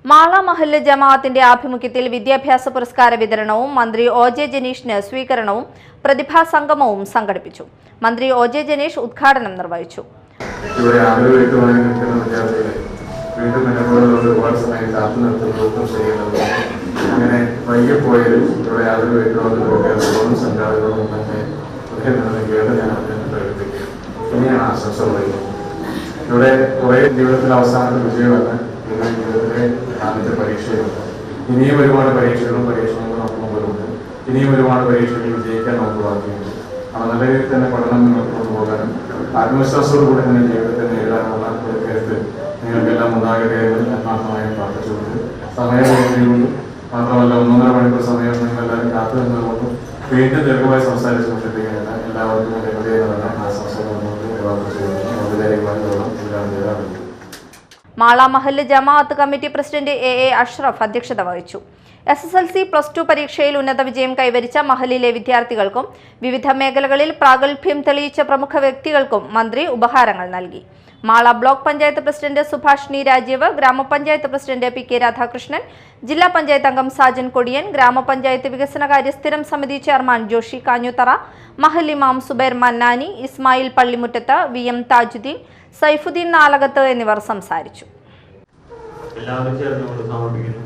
മാള മഹല്ല് ജമാഅത്തിന്റെ ആഭിമുഖ്യത്തിൽ വിദ്യാഭ്യാസ പുരസ്കാര വിതരണവും മന്ത്രി ഒ.ജെ. ജനീഷിന് സ്വീകരണവും പ്രതിഭാ സംഗമവും സംഘടിപ്പിച്ചു. മന്ത്രി ഒ.ജെ. ജനീഷ് ഉദ്ഘാടനം നിർവഹിച്ചു. അങ്ങനെ വൈകിപ്പോയാലും ഇവിടെ ഇനിയാണ് ആശംസ പറയുന്നത്. ഇവിടെ കുറേ ജീവിതത്തിൽ അവസാനത്തെ വിജയമല്ല, ജീവിതത്തിലെ ആദ്യത്തെ പരീക്ഷയുണ്ട്. ഇനിയും ഒരുപാട് പരീക്ഷകളും നമുക്ക് മുമ്പിലുണ്ട്. ഇനിയും ഒരുപാട് പരീക്ഷകൾ വിജയിക്കാൻ നമുക്ക് ബാക്കിയുണ്ട്. അപ്പോൾ നല്ല രീതിയിൽ തന്നെ പഠനം മുന്നോട്ട് കൊണ്ടുപോകാനും ആത്മവിശ്വാസത്തോടുകൂടി തന്നെ ജീവിതത്തെ നേരിടാനുള്ള ഒരു കരുത്ത് നിങ്ങൾക്കെല്ലാം ഉണ്ടാകട്ടെ എന്ന് ആത്മാർത്ഥമായി പ്രാർത്ഥിച്ചുകൊണ്ട് സമയപരിധികൊണ്ട് മാത്രമല്ല 1.5 മണിക്കൂർ സമയം നിങ്ങളെല്ലാവരും കാത്തു നിന്നുകൊണ്ടും വീണ്ടും ദീർഘമായി സംസാരിച്ചു കൊണ്ടിരിക്കുകയല്ല. എല്ലാവർക്കും ഹൃദയമെന്ന ആശംസകൾ മാള മഹല്ല് ജമാഅത്ത് കമ്മിറ്റി പ്രസിഡന്റ് എ അഷ്റഫ് അധ്യക്ഷത വഹിച്ചു. SSLC +2 പരീക്ഷയിൽ ഉന്നത വിജയം കൈവരിച്ച മഹല്ലിലെ വിദ്യാർത്ഥികൾക്കും വിവിധ മേഖലകളിൽ പ്രാഗൽഭ്യം തെളിയിച്ച പ്രമുഖ വ്യക്തികൾക്കും മന്ത്രി ഉപഹാരങ്ങൾ നൽകി. മാള ബ്ലോക്ക് പഞ്ചായത്ത് പ്രസിഡന്റ് സുഭാഷിണി രാജീവ്, ഗ്രാമപഞ്ചായത്ത് പ്രസിഡന്റ് PK രാധാകൃഷ്ണൻ, ജില്ലാ പഞ്ചായത്ത് അംഗം സാജൻ കൊടിയൻ, ഗ്രാമപഞ്ചായത്ത് വികസനകാര്യ സ്ഥിരം സമിതി ചെയർമാൻ ജോഷി കാഞ്ഞുത്തറ, മഹല്ല് ഇമാം സുബൈർ മന്നാനി, ഇസ്മായിൽ പള്ളിമുറ്റത്ത്, VM താജുദ്ദീൻ, സൈഫുദ്ദീൻ നാലകത്ത് എന്നിവർ സംസാരിച്ചു. എല്ലാവരും ചേർന്നുകൊണ്ട് സമർപ്പിക്കുന്നു.